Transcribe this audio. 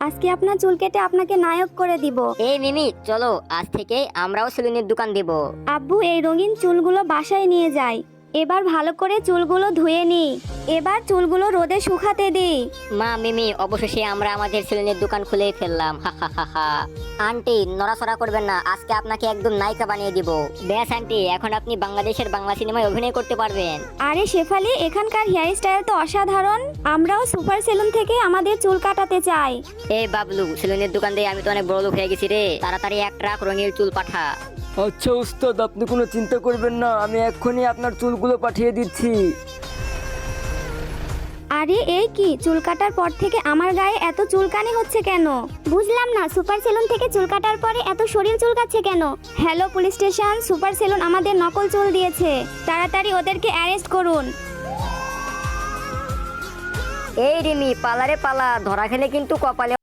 আজকে আপনার চুল কেটে আপনাকে নায়ক করে দিব। এই মিমি চলো, আজ থেকে আমরাও সেলুনের দোকান দেব। আব্বু এই রঙিন চুলগুলো বাসায় নিয়ে যায়। এবার ভালো করে চুলগুলো ধুয়ে নি। এবার চুলগুলো রোদে শুকাতে দিই। মা মিমি অবশেষে আমরা আমাদের সেলুনের দোকান খুলে ফেললাম, হা হা হা হা। আন্টি নড়াচড়া করবেন না, আজকে আপনাকে একদম নায়িকা বানিয়ে দিব। ব্যাস আন্টি, এখন আপনি বাংলাদেশের বাংলা সিনেমায় অভিনয় করতে পারবেন। আরে শেফালি, এখানকার হেয়ার স্টাইল তো অসাধারণ। আমরাও সুপার সেলুন থেকে আমাদের চুল কাটাতে চাই। এই বাবলু, সেলুনের দোকান দিয়ে আমি তো অনেক বড় লোক হয়ে গেছি রে, তাড়াতাড়ি এক ট্রাক রঙের চুল পাঠা। আচ্ছা উস্তাদ, আপনি কোনো চিন্তা করবেন না, আমি এক্ষুনি আপনার চুলগুলো পাঠিয়ে দিচ্ছি। আরে এই কি, চুল কাটার পর থেকে আমার গায়ে এত চুলকানি হচ্ছে কেন? বুঝলাম না, সুপার সেলুন থেকে চুল কাটার পরে এত শরীর চুলকাচ্ছে কেন? Hello police station, super salon আমাদের নকল চুল দিয়েছে, তাড়াতাড়ি ওদেরকে অ্যারেস্ট করুন। এই রিমি পালারে পালা, ধরা খেলে কিন্তু কপালে